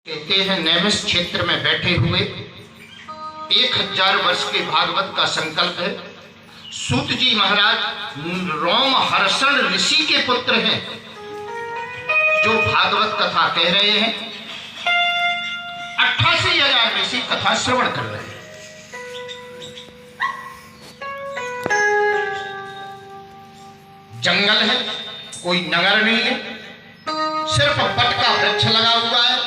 कहते हैं नैमिष क्षेत्र में बैठे हुए 1000 वर्ष के भागवत का संकल्प है। सूत जी महाराज रोम हर्षण ऋषि के पुत्र हैं जो भागवत कथा कह रहे हैं। 88,000 ऋषि कथा श्रवण कर रहे हैं। जंगल है, कोई नगर नहीं है, सिर्फ बट का वृक्ष लगा हुआ है।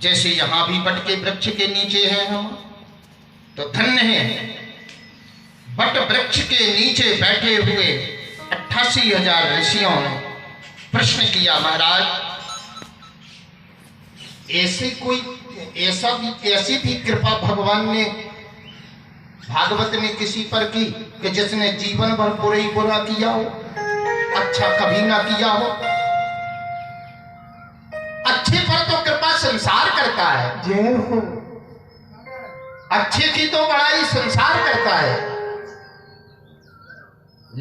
जैसे यहां भी बट के वृक्ष के नीचे हैं हम, तो धन्य है। बट वृक्ष के नीचे बैठे हुए 88,000 ऋषियों ने प्रश्न किया, महाराज ऐसी भी कृपा भगवान ने भागवत ने किसी पर की कि जिसने जीवन भर बुरे ही बुरा किया हो, अच्छा कभी ना किया हो। अच्छे पर तो कृपा संसार करता है, अच्छे की तो बड़ाई संसार करता है,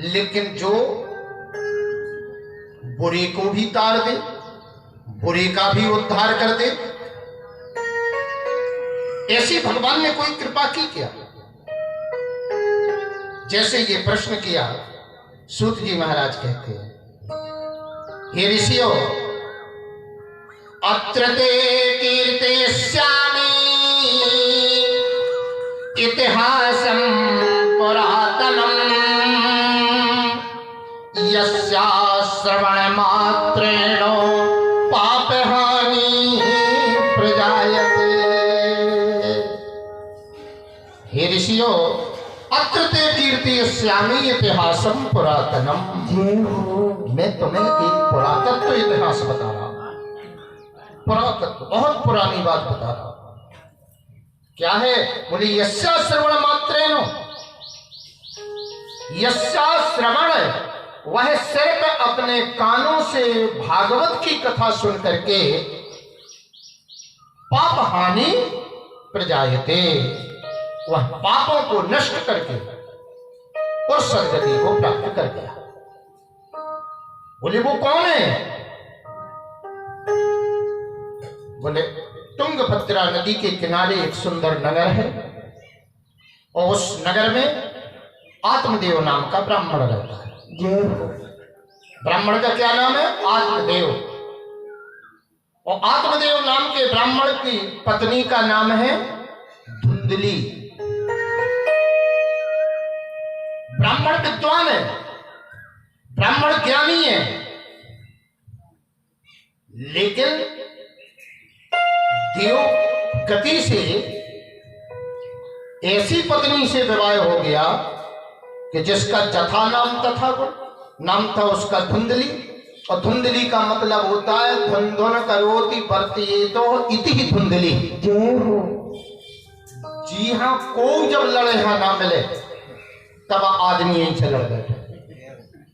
लेकिन जो बुरे को भी तार दे, बुरे का भी उद्धार कर दे, ऐसी भगवान ने कोई कृपा की क्या? जैसे ये प्रश्न किया, सूत जी महाराज कहते हैं, हे ऋषियों, अत्र ते कीर्तयिष्यामि इतिहासं पुरातनम् यस्या श्रवणमात्रेण पापहानि प्रजायते। हे ऋषियों, अत्र ते कीर्तयिष्यामि इतिहासं पुरातनम्, मैं तुम्हें एक पुरातत्व इतिहास बता रहा हूं। पुरातत्व, बहुत पुरानी बात बता रहा हूं। क्या है? बोले यस्या श्रवण मात्रेण, यस्या श्रवण, वह सिर्फ अपने कानों से भागवत की कथा सुन करके पाप हानि प्रजायते, वह पापों को नष्ट करके उस सदगति को प्राप्त कर गया। बोले वो कौन है? बोले तुंगभद्रा नदी के किनारे एक सुंदर नगर है और उस नगर में आत्मदेव नाम का ब्राह्मण रहता है। ब्राह्मण का क्या नाम है? आत्मदेव। और आत्मदेव नाम के ब्राह्मण की पत्नी का नाम है धुंधली। ब्राह्मण विद्वान है, ब्राह्मण ज्ञानी है, लेकिन देव गति से ऐसी पत्नी से विवाह हो गया कि जिसका जथा नाम तथा गुण, नाम था उसका धुंधली। और धुंधली का मतलब होता है धुंधुन करोति वर्तयेतो इति ही धुंधली। जी हाँ, कोई जब लड़े हाँ ना मिले तब आदमी यहीं से लड़ बैठे,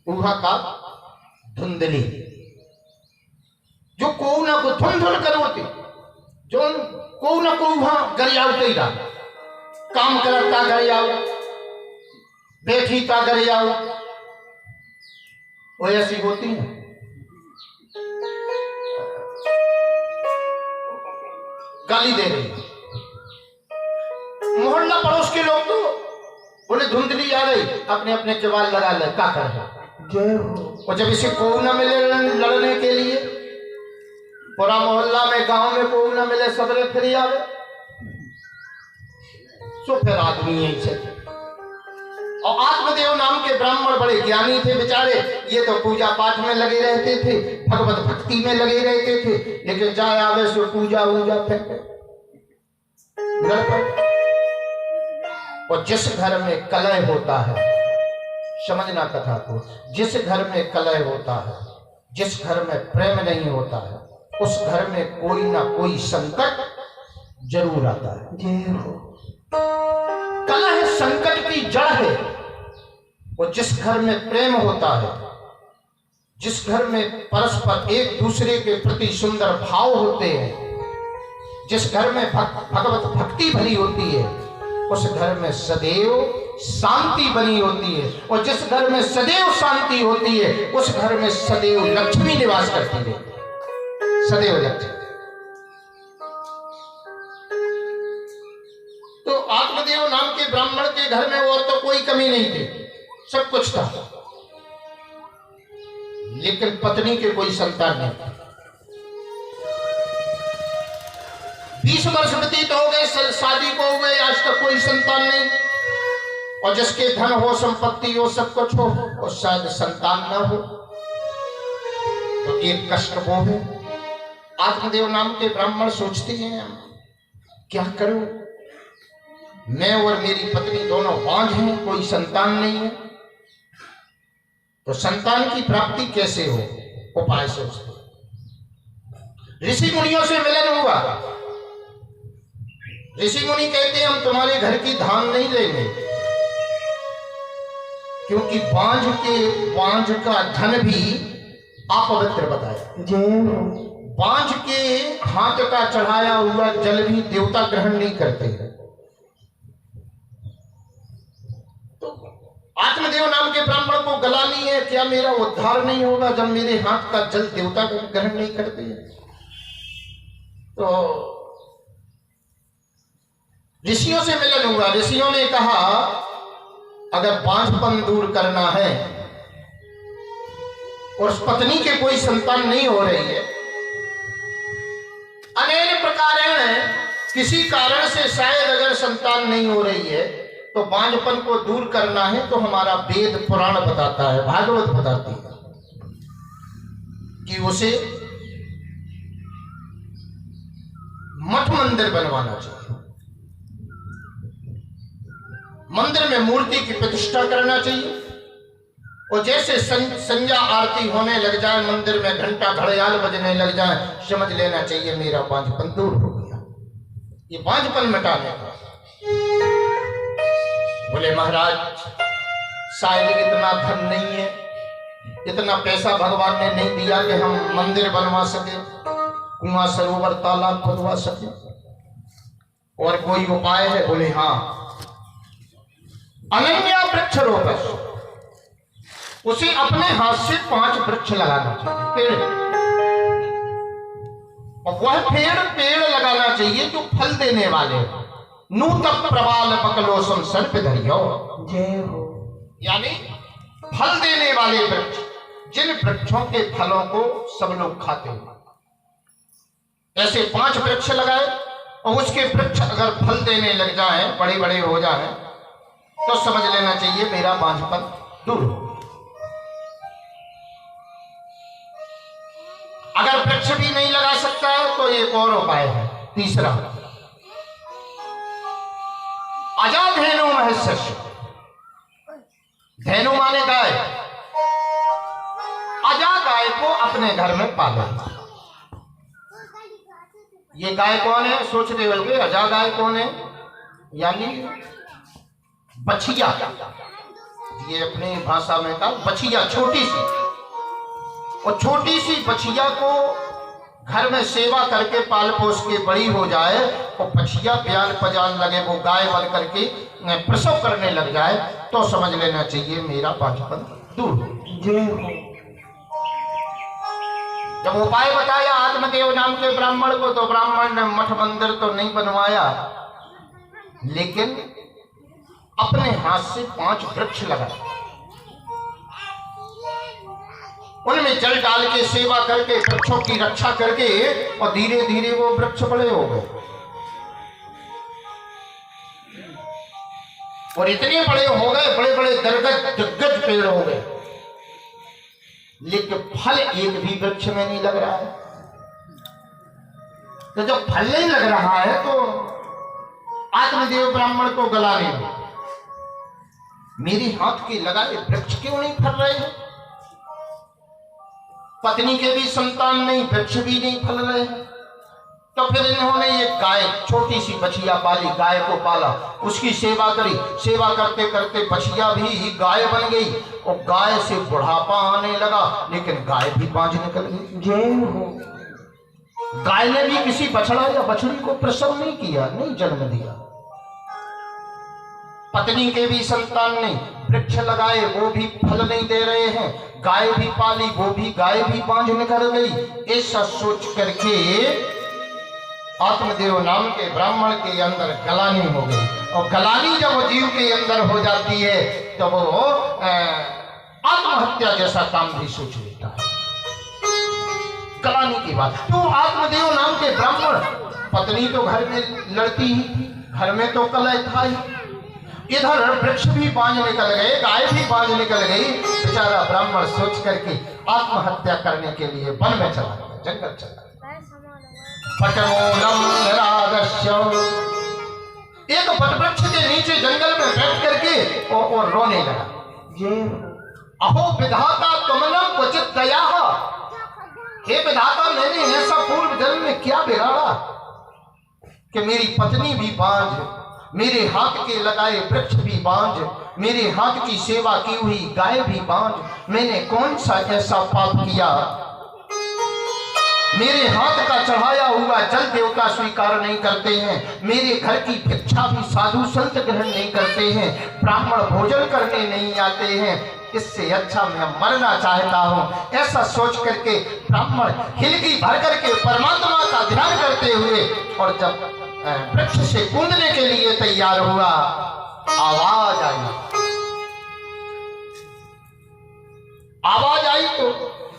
वहां का धुंधली। जो को ना को धुंधुन करोति, जो को ना को वहां गरियावते ही रहा, काम करता गरियाव, बैठी का गरियाव, वो ऐसी होती है। गाली दे रही, मोहल्ला पड़ोस के लोग तो बोले धुंधली आ गई, अपने अपने जवाल लगा ले, क्या कर रहे। और जब इसे को ना मिले लड़ने के लिए, पूरा मोहल्ला में गांव में को ना मिले, सबरे फिर आवे, तो फिर आदमी यहीं से। और आत्मदेव नाम के ब्राह्मण बड़े ज्ञानी थे बेचारे, ये तो पूजा पाठ में लगे रहते थे, भगवत भक्ति में लगे रहते थे, लेकिन जाए आवे सो पूजा वूजा फेंके। और जिस घर में कलह होता है, समझना कथा को, जिस घर में कलह होता है, जिस घर में प्रेम नहीं होता है, उस घर में कोई ना कोई संकट जरूर आता है। कलह संकट की जड़ है। और जिस घर में प्रेम होता है, जिस घर में परस्पर एक दूसरे के प्रति सुंदर भाव होते हैं, जिस घर में भगवत भक्ति भरी होती है, उस घर में सदैव शांति बनी होती है। और जिस घर में सदैव शांति होती है, उस घर में सदैव लक्ष्मी निवास करती है, सदैव लक्ष्मी। आत्मदेव नाम के ब्राह्मण के घर में और तो कोई कमी नहीं थी, सब कुछ था, लेकिन पत्नी के कोई संतान नहीं था। 20 वर्ष व्यतीत हो गए, शादी को हुए, आज तक कोई संतान नहीं। और जिसके धन हो, संपत्ति हो, सब कुछ हो, और शायद संतान न हो, तो एक कष्ट वो है। आत्मदेव नाम के ब्राह्मण सोचते हैं, क्या करूं, मैं और मेरी पत्नी दोनों बांझ हैं, कोई संतान नहीं है, तो संतान की प्राप्ति कैसे हो? उपाय सोचते। ऋषि मुनियों से मिलन हुआ। ऋषि मुनि कहते हैं, हम तुम्हारे घर की धान नहीं लेंगे, क्योंकि बांझ का धन भी अपवित्र बताया। बांझ के हाथ का चढ़ाया हुआ जल भी देवता ग्रहण नहीं करते। तो आत्मदेव नाम के ब्राह्मण को गलानी है, क्या मेरा उद्धार नहीं होगा जब मेरे हाथ का जल देवता ग्रहण नहीं करते? तो ऋषियों से मिलन हुआ। ऋषियों ने कहा, अगर बांझपन दूर करना है और उस पत्नी के कोई संतान नहीं हो रही है, अनेक प्रकार हैं, किसी कारण से शायद अगर संतान नहीं हो रही है, तो बांझपन को दूर करना है, तो हमारा वेद पुराण बताता है, भागवत बताती है कि उसे मठ मंदिर बनवाना चाहिए। मंदिर में मूर्ति की प्रतिष्ठा करना चाहिए, और जैसे संध्या आरती होने लग जाए, मंदिर में घंटा घड़ियाल बजने लग जाए, समझ लेना चाहिए मेरा बांझपन दूर हो गया। ये बांझपन मिटाने का। बोले महाराज, शायद इतना धन नहीं है, इतना पैसा भगवान ने नहीं दिया कि हम मंदिर बनवा सके, कुआं सरोवर तालाब खुदवा सके, और कोई उपाय है? बोले हाँ, अनन्या वृक्ष रोपण, उसे अपने हाथ से 5 वृक्ष लगाना चाहिए, पेड़, और वह पेड़ लगाना चाहिए जो फल देने वाले। नूतन प्रबाल बकलोसम सर्प धरियो, यानी फल देने वाले वृक्ष, जिन वृक्षों के फलों को सब लोग खाते हैं, ऐसे 5 वृक्ष लगाए, और उसके वृक्ष अगर फल देने लग जाए, बड़े बड़े हो जाए, तो समझ लेना चाहिए मेरा बांझपन दूर हो। अगर वृक्ष भी नहीं लगा सकता है, तो एक और उपाय है, तीसरा, अजा धेनु महस्य। धेनु माने गाय। अजा गाय को अपने घर में पालो। ये गाय कौन है? सोच रहे होंगे, अजा गाय कौन है? यानी बछिया। ये अपनी भाषा में कहा बछिया, छोटी सी, और छोटी सी बछिया को घर में सेवा करके पाल पोस के बड़ी हो जाए, और बछिया बयान पजान लगे, वो गाय बन करके प्रसव करने लग जाए, तो समझ लेना चाहिए मेरा बांझपन दूर हो। जब उपाय बताया आत्मदेव नाम के ब्राह्मण को, तो ब्राह्मण ने मठ मंदिर तो नहीं बनवाया, लेकिन अपने हाथ से 5 वृक्ष लगाए, उनमें जल डाल के सेवा करके, वृक्षों की रक्षा करके, और धीरे धीरे वो वृक्ष बड़े हो गए, और इतने बड़े हो गए, बड़े बड़े दिग्गज पेड़ हो गए, लेकिन फल एक भी वृक्ष में नहीं लग रहा है। तो जब फल नहीं लग रहा है, तो आत्मदेव ब्राह्मण को गलाने में, मेरे हाथ के लगाए वृक्ष क्यों नहीं फल रहे हैं? पत्नी के भी संतान नहीं, वृक्ष भी नहीं फल रहे हैं। तो फिर इन्होंने एक गाय, छोटी सी बछिया पाली, गाय को पाला, उसकी सेवा करी, सेवा करते करते बछिया भी गाय बन गई, और गाय से बुढ़ापा आने लगा, लेकिन गाय भी बांझ निकल गई। गाय ने भी किसी बछड़ा या बछड़ी को प्रसव नहीं किया, नहीं जन्म दिया। पत्नी के भी संतान नहीं, वृक्ष लगाए वो भी फल नहीं दे रहे हैं, गाय भी पाली वो भी गाय भी बांझ निकल गई। ऐसा सोच करके आत्मदेव नाम के ब्राह्मण के अंदर गलानी हो गई, और गलानी जब वो जीव के अंदर हो जाती है तो वो आत्महत्या जैसा काम भी सोच लेता है। गलानी की बात, तो आत्मदेव नाम के ब्राह्मण, पत्नी तो घर में लड़ती ही थी, घर में तो कलह था ही, इधर वृक्ष भी बांझ निकल गए, गाय भी बांझ निकल गई। बेचारा ब्राह्मण सोच करके आत्महत्या करने के लिए वन में चला गया, जंगल चला गया। एक वटवृक्ष के नीचे जंगल में बैठ करके और रोने लगा, ये अहो विधाता कमलम क्वचित दया, हे विधाता मैंने ऐसा पूर्व जन्म में क्या बिगाड़ा कि मेरी पत्नी भी बांझ, मेरे हाथ के लगाए वृक्ष भी बांझ, मेरे हाथ की सेवा की हुई गाय भी बांझ, मैंने कौन सा ऐसा पाप किया? मेरे हाथ का चढ़ाया हुआ जल देवता स्वीकार नहीं करते हैं, मेरे घर की भिक्षा भी साधु संत ग्रहण नहीं करते हैं, ब्राह्मण भोजन करने नहीं आते हैं, इससे अच्छा मैं मरना चाहता हूं। ऐसा सोच करके ब्राह्मण हिलकी भर करके परमात्मा का ध्यान करते हुए, और जब वृक्ष से कूदने के लिए तैयार हुआ, आवाज आई। आवाज आई तो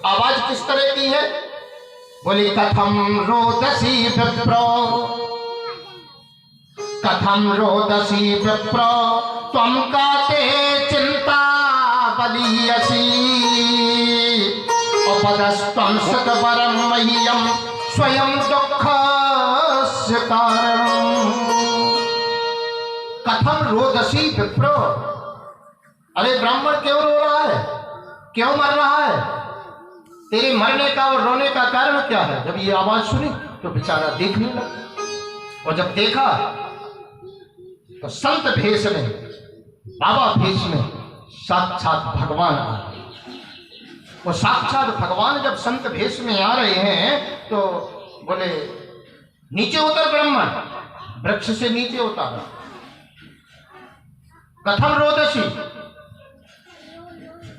आवाज किस तरह की है? बोली कथम रोदसी विप्रो, कथम रोदसी विप्रो त्वं काते चिंता बलीयसी, उपदस्त्वं सतवरं मह्यं स्वयं दुःखस्य कारणम्। कथम रोदसी विप्रो, अरे ब्राह्मण क्यों रो रहा है, क्यों मर रहा है? तेरे मरने का और रोने का कारण क्या है? जब ये आवाज सुनी तो बेचारा देखने लगा, और जब देखा तो संत भेष में, बाबा भेष में साक्षात भगवान आ रहे। वो साक्षात भगवान जब संत भेष में आ रहे हैं तो बोले नीचे उतर ब्राह्मण, वृक्ष से नीचे उतारा। कथम रोदसी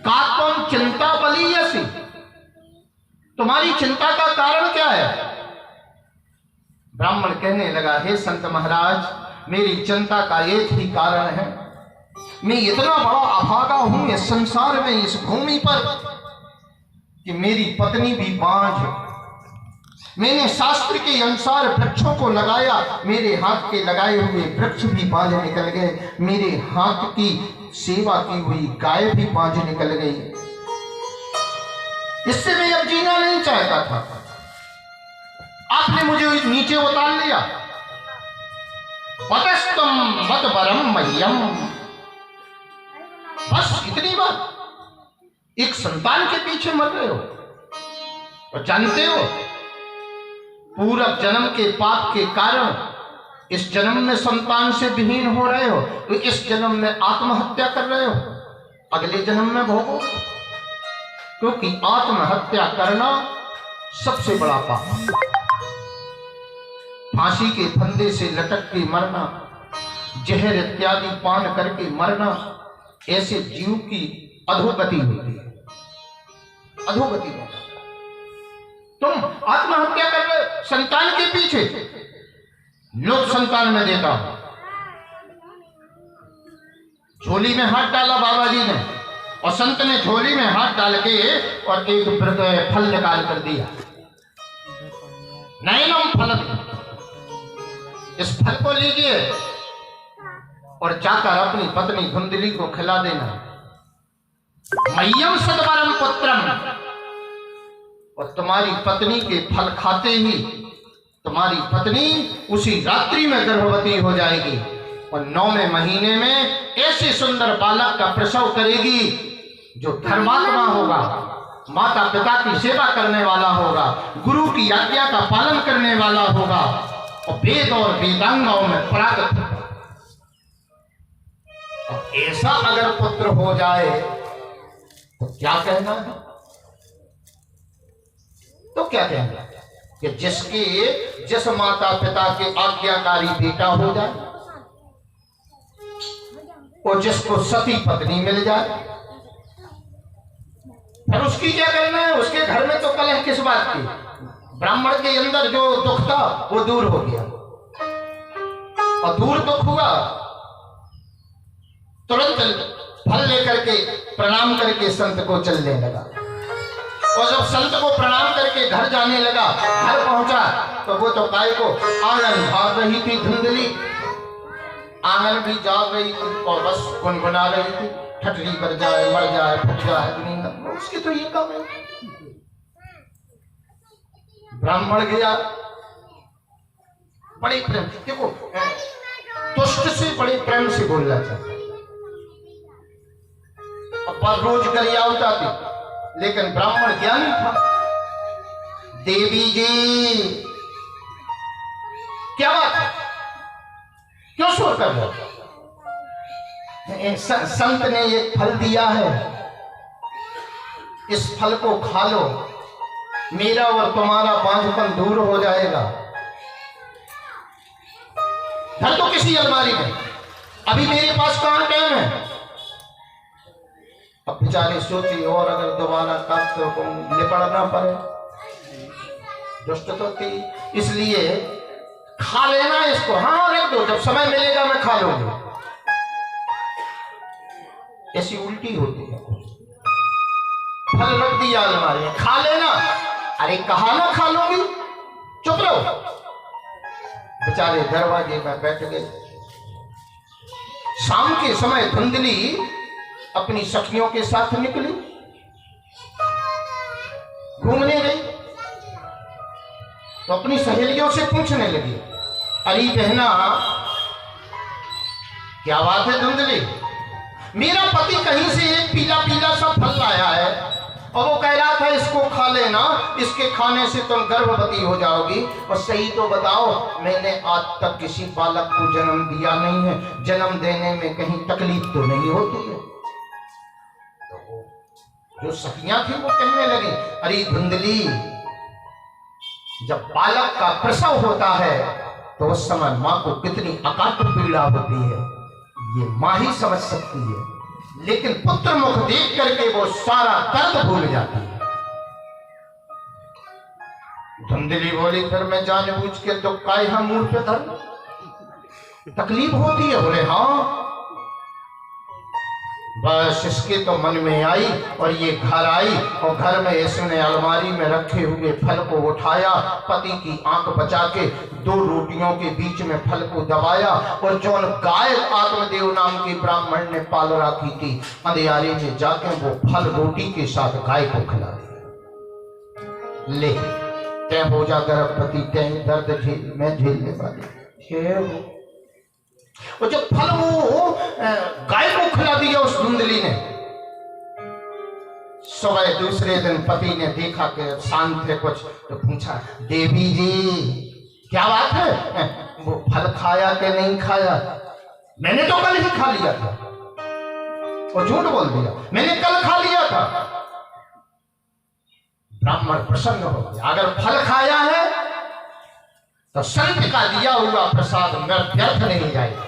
कात्वं चिंता बलीयसी, तुम्हारी चिंता का कारण क्या है? ब्राह्मण कहने लगा, हे संत महाराज, मेरी चिंता का एक ही कारण है, मैं इतना बड़ा अभागा हूं इस संसार में, इस भूमि पर, कि मेरी पत्नी भी बांझ। मैंने शास्त्र के अनुसार वृक्षों को लगाया, मेरे हाथ के लगाए हुए वृक्ष भी बांझ निकल गए, मेरे हाथ की सेवा की हुई गाय भी बांझ निकल गई। इससे मैं अब जीना नहीं चाहता था, आपने मुझे नीचे उतार लिया। पतस्तम मतबरम मह्यम, बस इतनी बात। एक संतान के पीछे मर रहे हो, और जानते हो पूर्व जन्म के पाप के कारण इस जन्म में संतान से विहीन हो रहे हो, तो इस जन्म में आत्महत्या कर रहे हो, अगले जन्म में भोगो, क्योंकि आत्महत्या करना सबसे बड़ा पाप। फांसी के फंदे से लटक के मरना, जहर इत्यादि पान करके मरना, ऐसे जीव की अधोगति होती है, अधोगति होती है। तुम आत्महत्या कर रहे संतान के पीछे, लोग संतान में देता हूं। झोली में हाथ डाला बाबा जी ने, और संत ने झोली में हाथ डाल के और एक फल निकाल कर दिया, नैनम फल, इस फल को लीजिए और जाकर अपनी पत्नी धुंधली को खिला देना। मह्यम सद्वरम पुत्रम, और तुम्हारी पत्नी के फल खाते ही तुम्हारी पत्नी उसी रात्रि में गर्भवती हो जाएगी, और 9वें महीने में ऐसे सुंदर बालक का प्रसव करेगी जो धर्मात्मा होगा, माता पिता की सेवा करने वाला होगा, गुरु की आज्ञा का पालन करने वाला होगा, और वेद और वेदांगों में परागत होगा। ऐसा अगर पुत्र हो जाए तो क्या कहना है, तो क्या कहना है कि जिस माता पिता के आज्ञाकारी बेटा हो जाए, और जिसको सती पत्नी मिल जाए, फिर उसकी क्या करना है? उसके घर में तो कलह किस बात की? ब्राह्मण के अंदर जो दुख था वो दूर हो गया, और दूर दुख हुआ, तुरंत फल लेकर के प्रणाम करके संत को चलने लगा। और जब संत को प्रणाम करके घर जाने लगा, घर पहुंचा तो वो तो काय को आंगन भाग रही थी धुंधली, आंगन भी जाग रही थी और बस गुनगुना रही थी, ठटरी पर जाए, मर जाए, फट जाए दुनिया, उसकी तो ये काम है। ब्राह्मण गया, बड़े प्रेम, देखो दुष्ट से बड़े प्रेम से बोलना चाहिए। अब रोज गरिया होता थी, लेकिन ब्राह्मण ज्ञानी था। देवी जी क्या बात है, क्यों शोर कर रहे हो? संत ने एक फल दिया है, इस फल को खा लो, मेरा और तुम्हारा बांझपन दूर हो जाएगा। धर तो किसी अलमारी में, अभी मेरे पास कहां टाइम है। अब बेचारे सोची, और अगर दोबारा कब तो निपटना पड़े, दुष्ट तो थी, इसलिए खा लेना इसको, हाँ रख दो, जब समय मिलेगा मैं खा लूंगी। ऐसी उल्टी होती है, फल रख दिया अलमारी में, खा लेना, अरे कहा ना खा लूंगी, चुप रहो। बेचारे दरवाजे में बैठ गए। शाम के समय धुंधली अपनी सखियों के साथ निकली, घूमने गई, तो अपनी सहेलियों से पूछने लगी, अरे बहना क्या बात है धुंधली, मेरा पति कहीं से एक पीला पीला सा फल लाया है और वो कह रहा था इसको खा लेना, इसके खाने से तुम गर्भवती हो जाओगी। और सही तो बताओ, मैंने आज तक किसी बालक को जन्म दिया नहीं है, जन्म देने में कहीं तकलीफ तो नहीं होती है। जो सखियां थी वो कहने लगी, अरे धुंधली, जब बालक का प्रसव होता है तो उस समय मां को कितनी अकाट पीड़ा होती है, ये मां ही समझ सकती है, लेकिन पुत्र मुख देख करके वो सारा दर्द भूल जाती है। धुंधली बोली, फिर मैं जानबूझ के तो काय हम मुंह पे धर, तकलीफ होती है? बोले हाँ। बस इसके तो मन में आई और ये घर आई, और घर में इसने अलमारी में रखे हुए फल को उठाया, पति की आंख बचा के 2 रोटियों के बीच में फल को दबाया, और जो गाय आत्मदेव नाम की ब्राह्मण ने पाल रखी थी, अंधियारे में जाके वो फल रोटी के साथ गाय को खिला दिया। ले तय हो जा गर्भवती, तय दर्द झेलने वाली। और जब फल वो गाय को खिला दिया उस धुंधली ने, सुबह दूसरे दिन पति ने देखा कि शांत है कुछ, तो पूछा, देवी जी क्या बात है, वो फल खाया कि नहीं खाया? मैंने तो कल ही खा लिया था। वो झूठ बोल दिया, मैंने कल खा लिया था। ब्राह्मण प्रसन्न हो गया, अगर फल खाया है तो संत का दिया हुआ प्रसाद व्यर्थ नहीं जाएगा,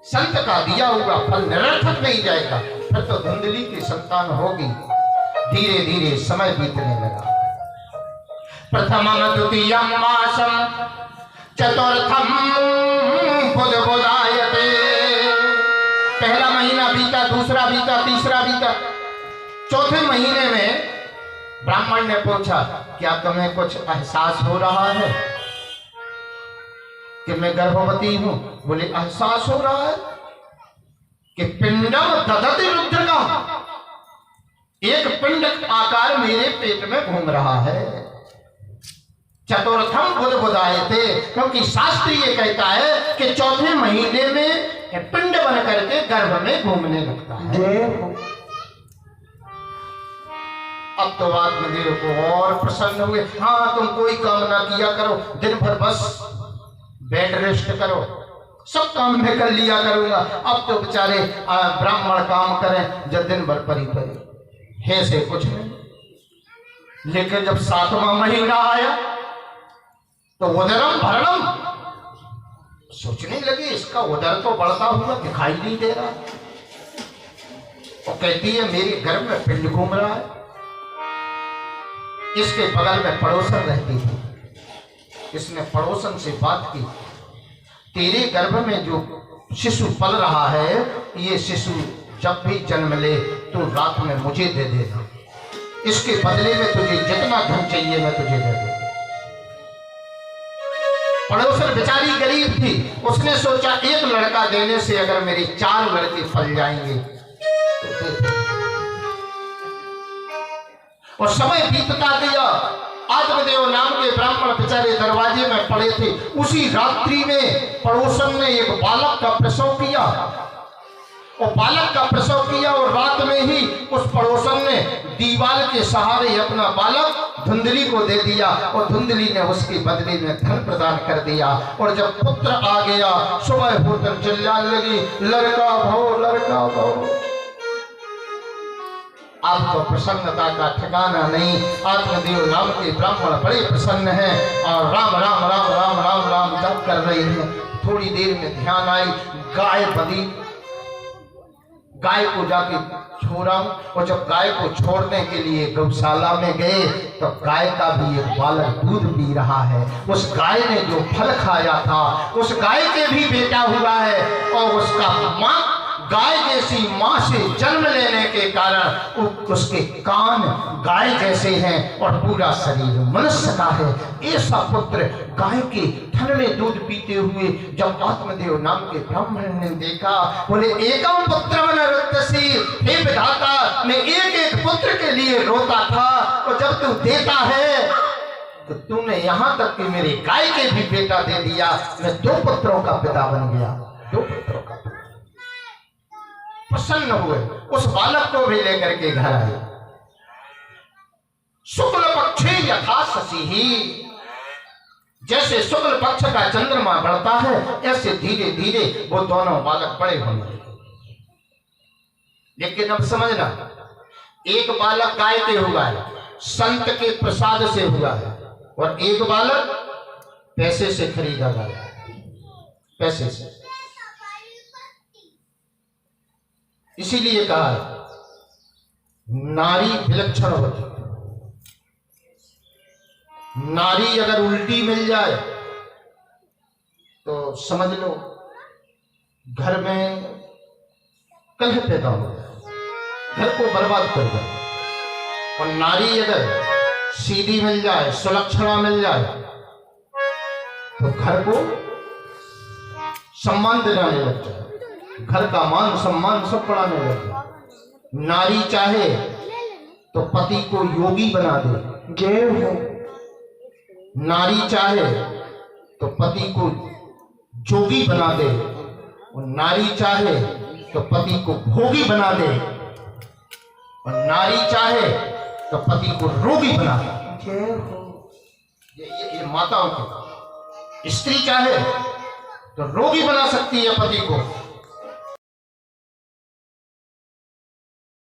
संत का दिया हुआ फल निरर्थक नहीं जाएगा। फिर तो धुंधली की संतान होगी। धीरे धीरे समय बीतने लगा। प्रथमम द्वितीयम मासम चतुर्थम बुधबुधायते, पहला महीना बीता, दूसरा बीता, तीसरा बीता, चौथे महीने में ब्राह्मण ने पूछा, क्या तुम्हें कुछ एहसास हो रहा है कि मैं गर्भवती हूं? बोले एहसास हो रहा है कि पिंडम ददति रुद्र का एक पिंड आकार मेरे पेट में घूम रहा है। चतुर्थम बुधबुधाए थे, क्योंकि शास्त्र ये कहता है कि चौथे महीने में पिंड बन करके गर्भ में घूमने लगता है। अब तो आत्मदेव को और प्रसन्न हुए। हाँ, तुम कोई काम ना किया करो, दिन भर बस बेड रेस्ट करो, सब काम मैं कर लिया करूंगा। अब तो बेचारे ब्राह्मण काम करें जब दिन भर परी परी है से कुछ नहीं। लेकिन जब 7वां महीना आया तो उदरम भरणम, सोचने लगे इसका उदर तो बढ़ता हुआ दिखाई नहीं दे रहा। वो कहती है मेरे घर में पिंड घूम रहा है। इसके बगल में पड़ोसन रहती थी। इसने पड़ोसन से बात की, तेरे गर्भ में जो शिशु पल रहा है, ये शिशु जब भी जन्म ले तो रात में मुझे दे देना, इसके बदले में तुझे जितना धन चाहिए मैं तुझे दे दूंगा। पड़ोसन बेचारी गरीब थी, उसने सोचा एक लड़का देने से अगर मेरी 4 लड़के पल जाएंगे तो और समय बीतता गया। आत्मदेव नाम के ब्राह्मण बेचारे दरवाजे में पड़े थे। उसी रात्रि में पड़ोसन ने एक बालक का प्रसव किया और बालक का प्रसव किया और रात में ही उस पड़ोसन ने दीवार के सहारे अपना बालक धुंधली को दे दिया और धुंधली ने उसके बदले में धन प्रदान कर दिया। और जब पुत्र आ गया, सुबह होकर चिल्लाने लगी, लड़का भो, लड़का भो। आपको प्रसन्नता का ठिकाना नहीं। आत्मदेव नाम के ब्राह्मण बड़े प्रसन्न हैं और राम राम राम राम राम राम जप कर रहे हैं। थोड़ी देर में ध्यान आई, गाय बंधी, गाय को जाके छोड़ा। और जब गाय को छोड़ने के लिए गौशाला में गए तो गाय का भी एक बालक दूध पी रहा है। उस गाय ने जो फल खाया था उस गाय के भी बेटा हुआ है और उसका माँ गाय जैसी माँ से जन्म लेने के कारण उसके कान गाय जैसे हैं और पूरा शरीर मनुष्य का है। ऐसा पुत्र गाय के थन में दूध पीते हुए जब आत्मदेव नाम के ब्राह्मण ने देखा, बोले एकम पुत्र मनरुद्धसी, हे विधाता, मैं एक एक पुत्र के लिए रोता था और जब तू देता है तो तूने यहाँ तक कि मेरी गाय के भी बेटा दे दिया। मैं 2 पुत्रों का पिता बन गया, 2 पुत्रों का। प्रसन्न हुए, उस बालक को भी लेकर के घर आए। शुक्ल पक्षे यथा शशि ही, जैसे शुक्ल पक्ष का चंद्रमा बढ़ता है ऐसे धीरे धीरे वो दोनों बालक बड़े होने लगे। लेकिन अब समझना, एक बालक गाय के हुआ है, संत के प्रसाद से हुआ है, और एक बालक पैसे से खरीदा गया है, पैसे से। इसीलिए कहा नारी विलक्षण होती है। नारी अगर उल्टी मिल जाए तो समझ लो घर में कलह पैदा हो जाए, घर को बर्बाद कर जाए। और नारी अगर सीधी मिल जाए, सुलक्षणा मिल जाए तो घर को सम्मान दिलाने लग जाए, घर का मान सम्मान सब बढ़ाने लगे। नारी चाहे तो पति को योगी बना दे, जय हो। नारी चाहे तो पति को जोगी बना दे, और नारी चाहे तो पति को भोगी बना दे, और नारी चाहे तो पति को रोगी बना दे, जय हो। ये माताओं की। स्त्री चाहे तो रोगी बना सकती है पति को,